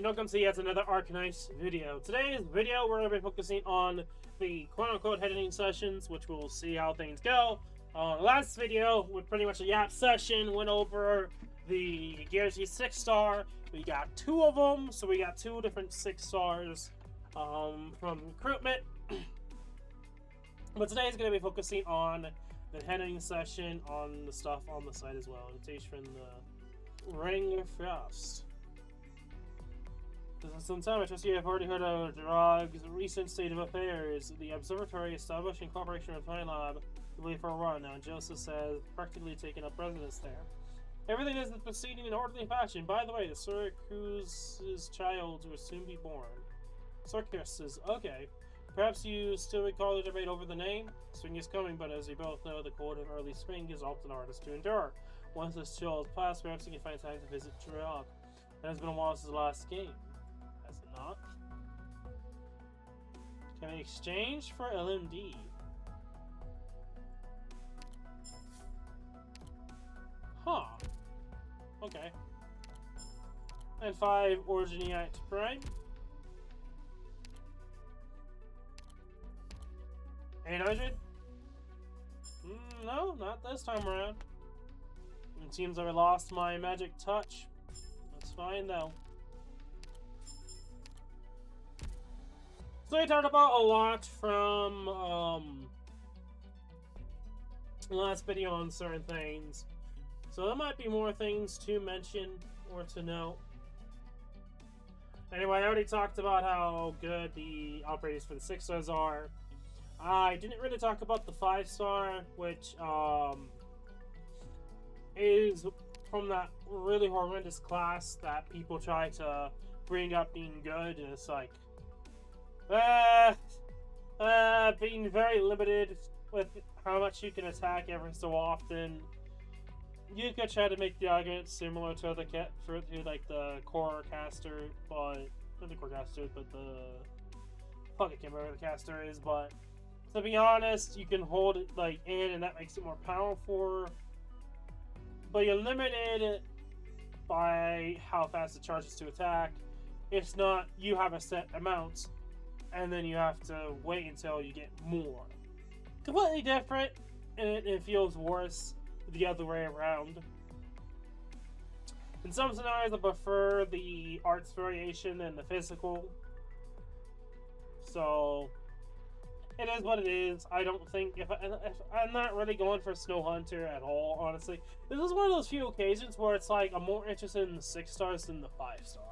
and welcome to yet another Arknights video. Today's video, we're going to be focusing on the quote-unquote headhunting sessions, which we'll see how things go. The last video, with pretty much a YAP session, went over the Guardianship 6-star. We got 2 of them, so we got 2 different 6 stars from recruitment. But today is going to be focusing on the headhunting session on the stuff on the site as well. Invitation the Ring Frost. This is some time. I trust you have already heard of Drog's recent state of affairs. The observatory established in cooperation with my lab will be for a while now. Joseph says practically taken up residence there. Everything is proceeding in orderly fashion. By the way, the Syracuse child will soon be born. Syracuse is okay. Perhaps you still recall the debate over the name? Spring is coming, but as you both know, the cold of early spring is often hardest to endure. Once this chill is passed, perhaps you can find time to visit Drog. It has been a while since the last game. Has it not? Can we exchange for LMD? Huh. Okay. And 5 Originiite Prime. 800? No, not this time around. It seems I lost my magic touch. That's fine though. So we talked about a lot from the last video on certain things. So there might be more things to mention or to note. Anyway, I already talked about how good the operators for the 6 stars are. I didn't really talk about the 5-star, which is from that really horrendous class that people try to bring up being good, and it's like being very limited with how much you can attack every so often. You could try to make the argument similar to the core caster, but not the core caster, but the fuck, I can't remember what the caster is, but to be honest, you can hold it like in, and that makes it more powerful. But you're limited by how fast it charges to attack. If not, you have a set amount, and then you have to wait until you get more. Completely different, and it feels worse the other way around. In some scenarios, I prefer the arts variation than the physical. So it is what it is. I don't think if I'm not really going for Snow Hunter at all, honestly. This is one of those few occasions where it's like I'm more interested in the 6 stars than the 5-star.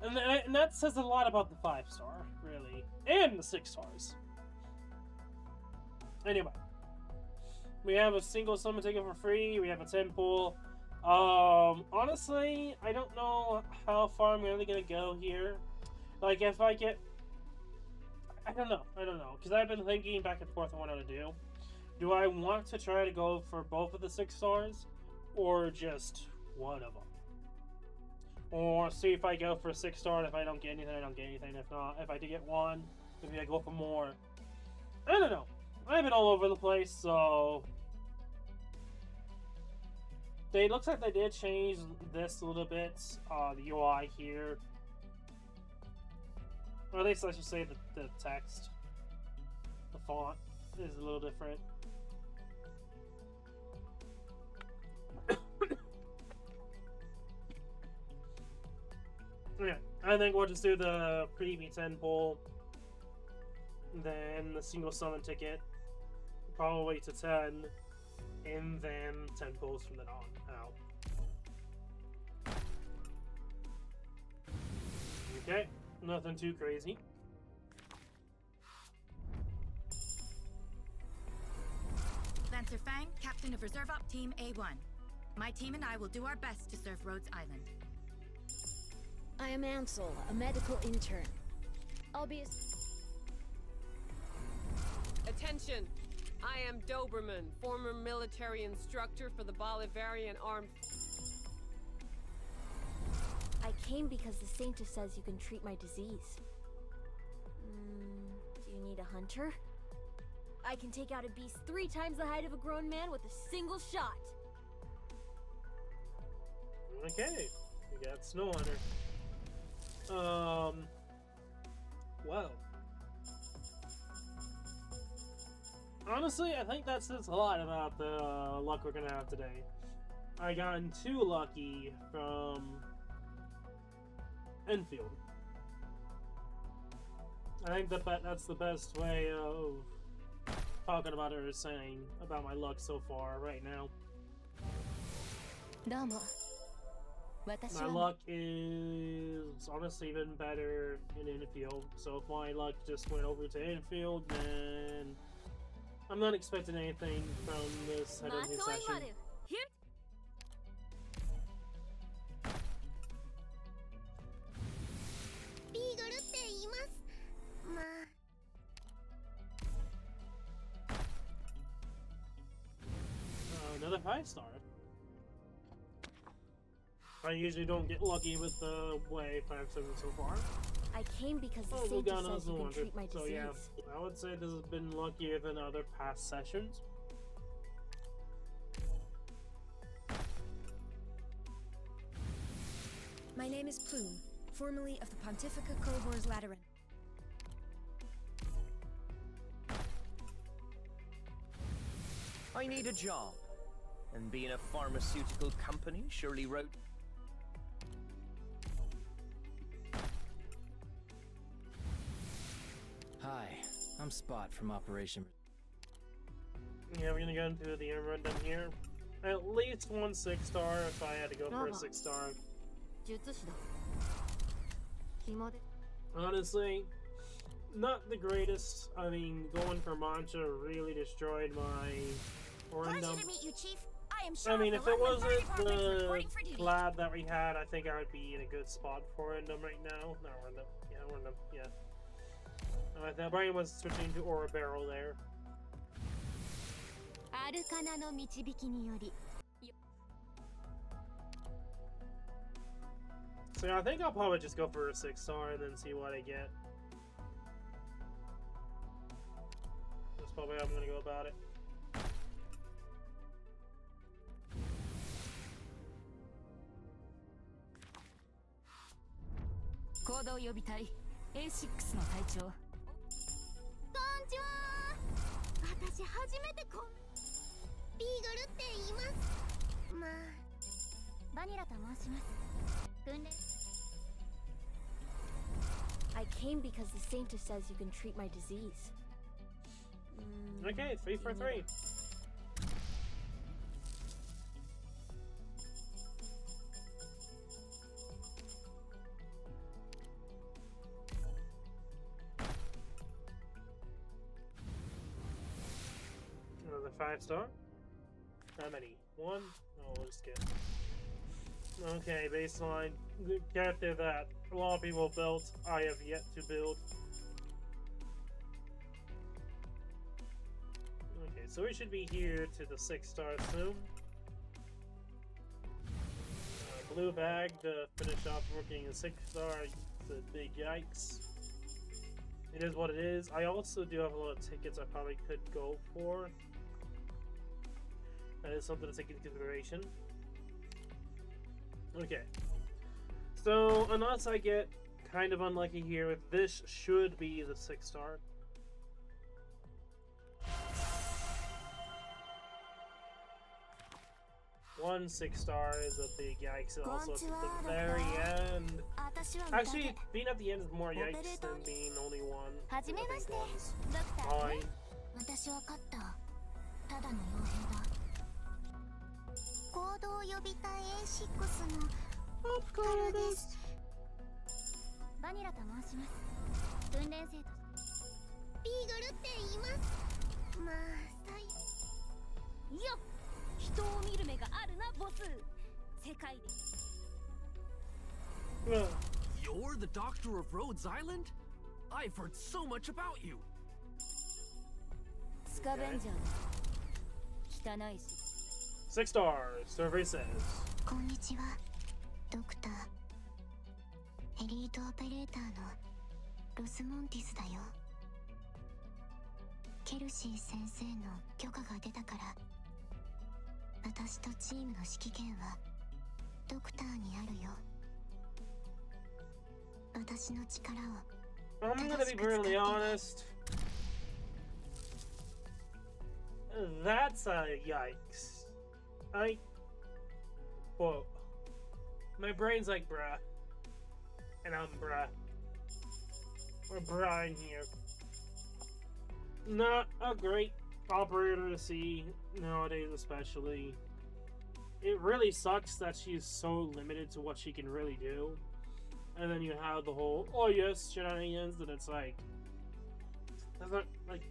And that says a lot about the 5-star, really. And the 6 stars. Anyway. We have a single summon ticket for free. We have a 10 pool. Honestly, I don't know how far I'm really gonna go here. Like, if I get... I don't know, because I've been thinking back and forth on what I want to do. Do I want to try to go for both of the 6 stars, or just one of them? Or see if I go for a 6-star, and if I don't get anything, I don't get anything. If not, if I do get one, maybe I go for more. I don't know. I've been all over the place, so... It looks like they did change this a little bit, the UI here. Or at least I should say the text. The font is a little different. Yeah, I think we'll just do the preview 10 pull. Then the single summon ticket. Probably to 10. And then 10 pulls from then on out. Okay. Nothing too crazy. Lancer Fang, captain of Reserve Op Team A1. My team and I will do our best to serve Rhodes Island. I am Ansel, a medical intern. I'll be Attention! I am Doberman, former military instructor for the Bolivarian Armed... I came because the Saintess says you can treat my disease. Do you need a hunter? I can take out a beast 3 times the height of a grown man with a single shot. Okay. We got Snow Hunter. Well. Honestly, I think that says a lot about the luck we're gonna have today. I gotten too lucky from Enfield. I think that's the best way of talking about it or saying about my luck so far right now. My luck is honestly even better in Enfield, so if my luck just went over to Enfield, then I'm not expecting anything from this headhunting session. Another 5-star. I usually don't get lucky with the way 5-7 so far. I came because the saint says you can treat my disease. So yeah, I would say this has been luckier than other past sessions. My name is Plume, formerly of the Pontifica Cohors Lateran. I need a job, and being a pharmaceutical company surely wrote. Hi, I'm Spot from Operation. Yeah, we're gonna go into the end rundown here. At least one 6-star if I had to go for a 6-star. Honestly, not the greatest. I mean, going for Mancha really destroyed my Pleasure random. to meet you, Chief. I mean, if it wasn't the collab that we had, I think I would be in a good spot for random right now. Not random. Yeah, random. Yeah. That Brian was switching to Aura Barrel there. So yeah, I think I'll probably just go for a 6-star and then see what I get. That's probably how I'm gonna go about it. A6 の隊長。こんにちは。私初めてビーグルって言います。まあ、バニラと申します。訓練。I came because the saint says you can treat my disease. Okay, 3 for 3. Another 5-star. How many? 1? Oh, we'll just get. Okay, baseline. The character that a lot of people built, I have yet to build. Okay, so we should be here to the 6-star soon. Blue bag to finish off working a 6-star. It's a big yikes. It is what it is. I also do have a lot of tickets I probably could go for. That is something to take into consideration. Okay. So, unless I get kind of unlucky here, this should be the 6-star. One 6-star is a big yikes, and also it's at the very end. Actually, being at the end is more yikes than being only one. I think one's fine. 行動予備隊 A6 のカラです。バニラと申します。訓練生とビーグルって言います。まあ、よっ、人を見る目があるな、ボス。世界で。You're the doctor of Rhodes Island? I've heard so much about you. スカベンジャー汚いし。 6 stars, survey says. こんにちは、ドクター。エリートオペレーターのロスモンティスだよ。ケルシー先生の許可が出たから、私とチームの指揮権はドクターにあるよ。私の力を I'm gonna be brutally honest. That's a yikes. Whoa. My brain's like, bruh. And I'm bruh. We're bruh in here. Not a great operator to see nowadays, especially. It really sucks that she's so limited to what she can really do. And then you have the whole, oh yes, shenanigans, and it's like, that's not, like,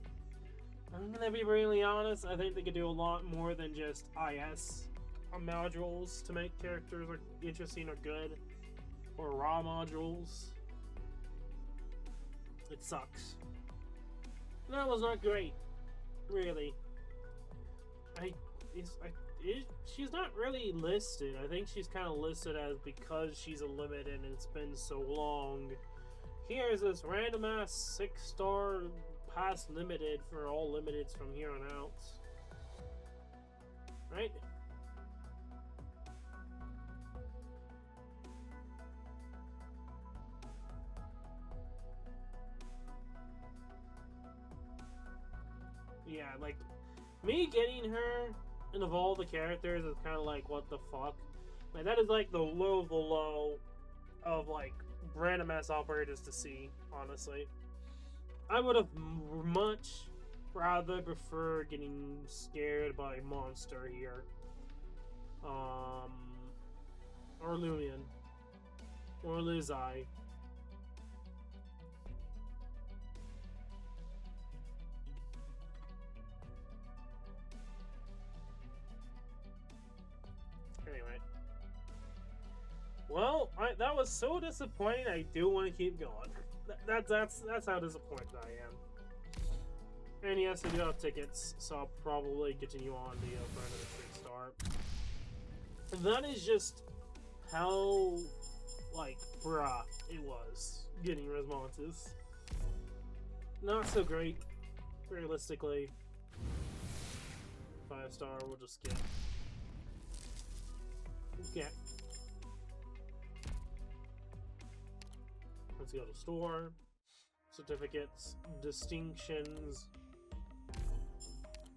I'm gonna be really honest, I think they could do a lot more than just IS modules to make characters like interesting or good, or raw modules. It sucks. That was not great, really. She's not really listed. I think she's kind of listed as because she's a limit and it's been so long. Here's this random ass 6-star pass limited for all limiteds from here on out. Right? Yeah, like, me getting her and of all the characters is kind of like, what the fuck? Like, that is like the low of the low of, like, random ass operators to see, honestly. I would have much rather prefer getting scared by a monster here. Or Lumion. Or Lizai. Anyway. Well, that was so disappointing. I do want to keep going. That's how disappointed I am. And yes, I do have tickets, so I'll probably continue on the Friend of the 3-star. That is just how, like, bruh it was getting responses. Not so great, realistically. 5-star, we'll just get. Okay. Let's go to store. Certificates, distinctions.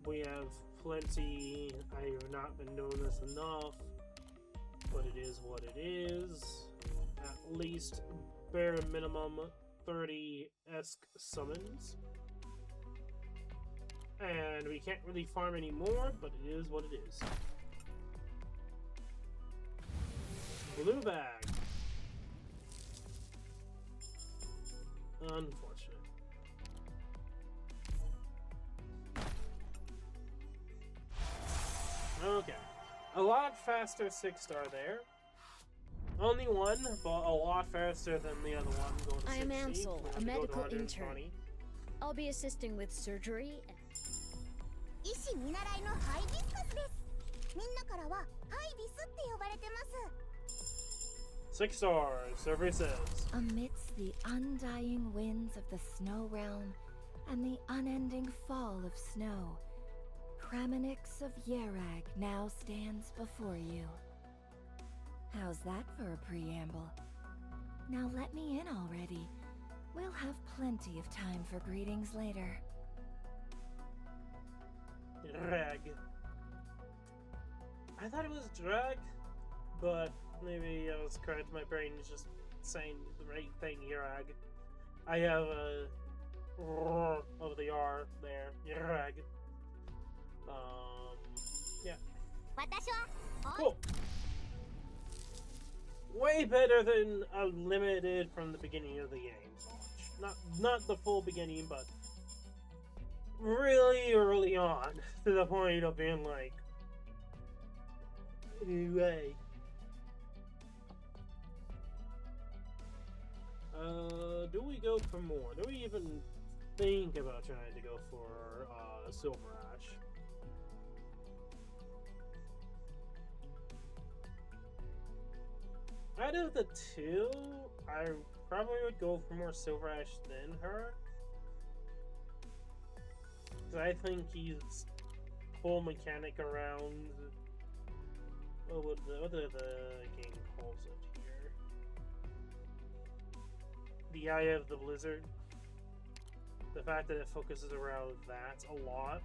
We have plenty. I have not been doing this enough, but it is what it is. At least bare minimum 30-esque summons. And we can't really farm anymore, but it is what it is. Blue bag. Unfortunate. Okay. A lot faster 6-star there. Only one, but a lot faster than the other one. Going to I am 60. Ansel, a medical intern. I'll be assisting with surgery. 医師見習いのハイビスカスです。みんなからはハイビスって呼ばれてます。 6 stars, survey says. Amidst the undying winds of the snow realm and the unending fall of snow, Kramanix of Yerag now stands before you. How's that for a preamble? Now let me in already. We'll have plenty of time for greetings later. Drag. I thought it was drag, but maybe I was correct. My brain is just saying the right thing, Yerag. I have a roar of the R there, Yerag. Yeah. Cool. Way better than a limited from the beginning of the game. Not the full beginning, but really early on, to the point of being like, way. Do we go for more? Do we even think about trying to go for Silver Ash? Out of the two, I probably would go for more Silver Ash than her. Because I think he's whole mechanic around what the game calls it here. the Eye of the Blizzard. The fact that it focuses around that a lot,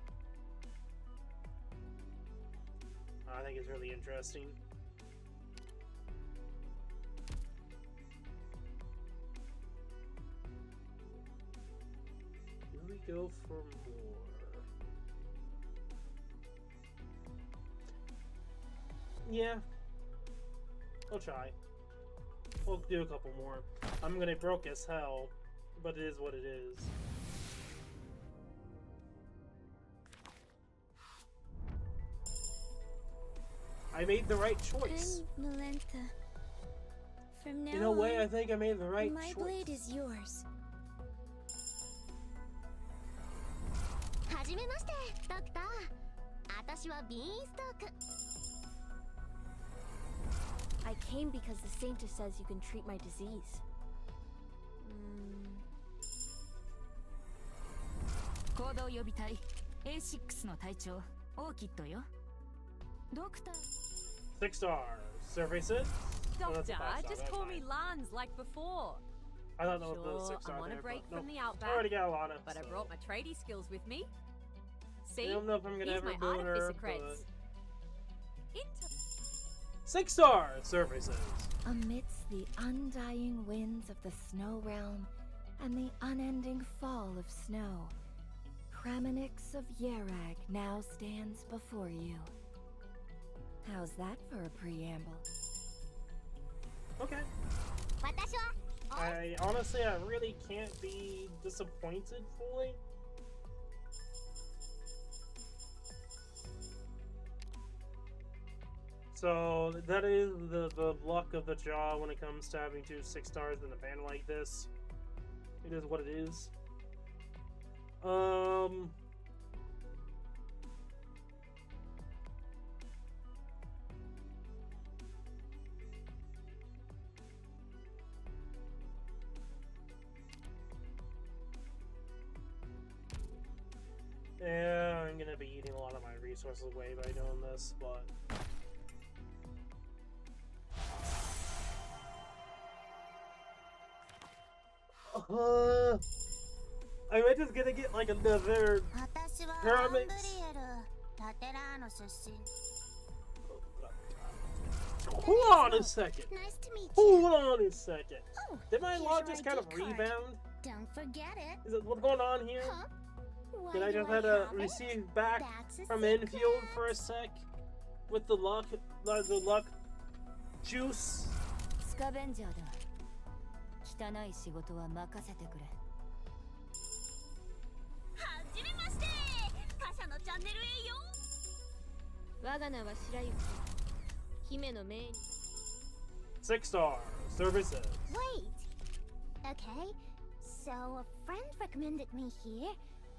I think is really interesting. Do we go for more? Yeah. I'll try. We'll do a couple more. I'm gonna broke as hell, but it is what it is. I made the right choice. I'm Melenta. From now In a way, on, I think I made the right my choice. blade is yours. はじめましてドクター。私はビーンストーク。 I came because the Saintess says you can treat my disease. 行動予備隊 A6 の隊長オーキッドよ。ドクター 6 stars. Services? Oh, that's a Doctor, 5 star, just that's call fine. me Lans like before. I thought that was the Sure, 6 star I'm on there, a break but from nope. the I outback, already got a lot of, but I so. brought my tradie skills with me. I See? don't know if I'm gonna Here's ever my build her, artificer but... creds. 6 stars. Services. Amidst the undying winds of the Snow Realm and the unending fall of snow, Kramanix of Yerag now stands before you. How's that for a preamble? Okay. 私は I honestly, I really can't be disappointed fully. So that is the luck of the jaw when it comes to having 2 6 stars in a band like this. It is what it is. Yeah, I'm gonna be eating a lot of my resources away by doing this, but... I might just gonna get like another... 私は Pyramids. アンブリエルラテラーノ出身。 Hold on a second! Nice to meet you. Hold on a second! Oh, Did my here's log your just kind of ID card. rebound? Don't forget it. Is it what's going on here? Huh? Why Did I do just had to have it? receive back That's a from secret. infield for a sec? With the luck juice? スカベンジャーだ。汚い仕事は任せてくれ。はじめまして。カシャのチャンネルへよ。我が名は白雪。姫の命に。 6 stars. Services. Wait. Okay. So a friend recommended me here,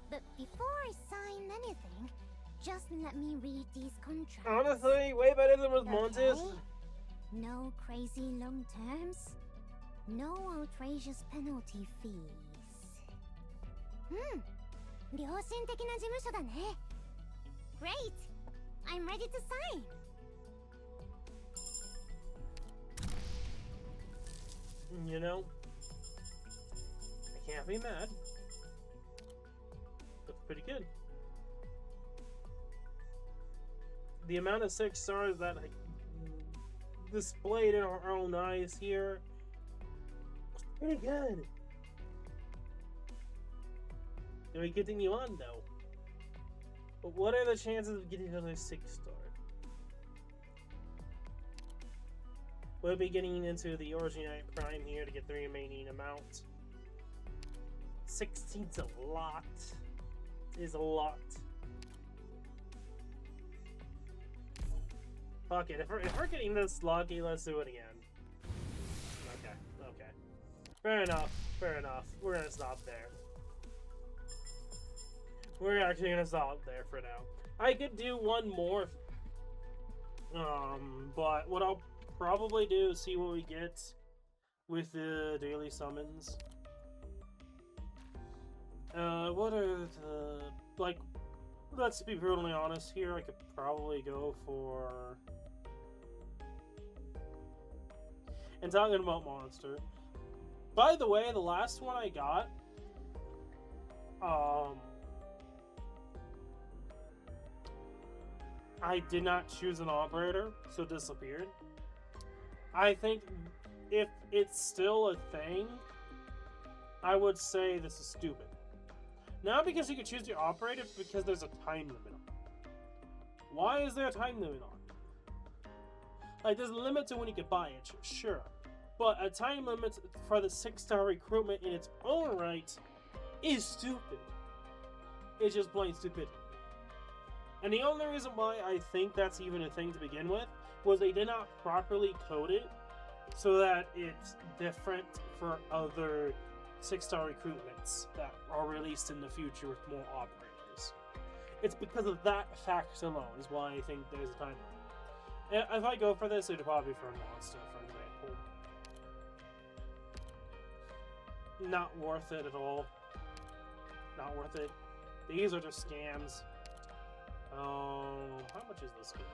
but before I sign anything, just let me read these contracts. Honestly, way better than with Montes. Okay. No crazy long terms. No outrageous penalty fees. 良心的な事務所だね。Great! I'm ready to sign! You know, I can't be mad. That's pretty good. The amount of 6 stars that I displayed in our own eyes here was pretty good. Can we continue on though? But what are the chances of getting another 6 star? We'll be getting into the Origin Prime here to get the remaining amount. 16's a lot. Is a lot. Fuck it, if we're getting this lucky, let's do it again. Okay. Fair enough. We're gonna stop there. We're actually gonna stop there for now. I could do one more. But what I'll probably do is see what we get with the daily summons. What are the... like, let's be brutally honest here, I could probably go for... And talking about monster, By the way, the last one I got, I did not choose an operator, so it disappeared. I think if it's still a thing, I would say this is stupid. Not because you can choose your operator, but because there's a time limit on it. Why is there a time limit on it? Like, there's a limit to when you can buy it, sure. But a time limit for the 6-star recruitment in its own right is stupid. It's just plain stupid. And the only reason why I think that's even a thing to begin with was they did not properly code it so that it's different for other 6-star recruitments that are released in the future with more operators. It's because of that fact alone is why I think there's a time limit. If I go for this, it'd probably be for a monster, for example. Not worth it at all. Not worth it. These are just scams. How much is this game?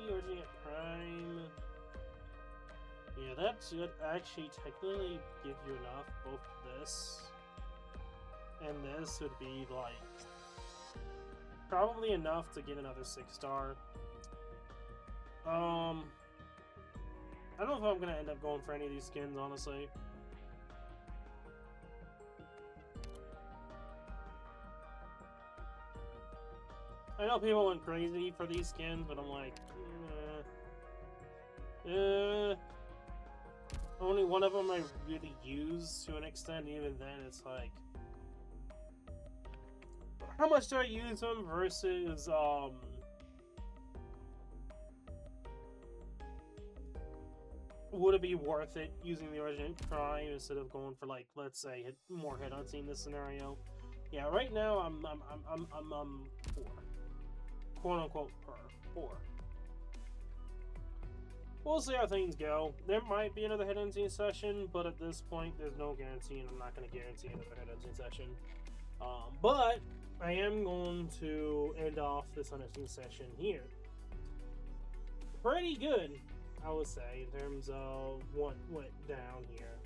90 Origin Prime. Yeah, that should actually technically give you enough. Both this and this would be like probably enough to get another 6-star. I don't know if I'm gonna end up going for any of these skins, honestly. I know people went crazy for these skins, but I'm like, only one of them I really use to an extent. Even then, it's like, how much do I use them versus would it be worth it using the Origin Prime instead of going for, like, let's say more headhunting in this scenario? Yeah, right now I'm 4. Quote unquote poor. We'll see how things go. There might be another headhunting session, but at this point, there's no guarantee, and I'm not going to guarantee another headhunting session. But I am going to end off this headhunting session here. Pretty good, I would say, in terms of what went down here.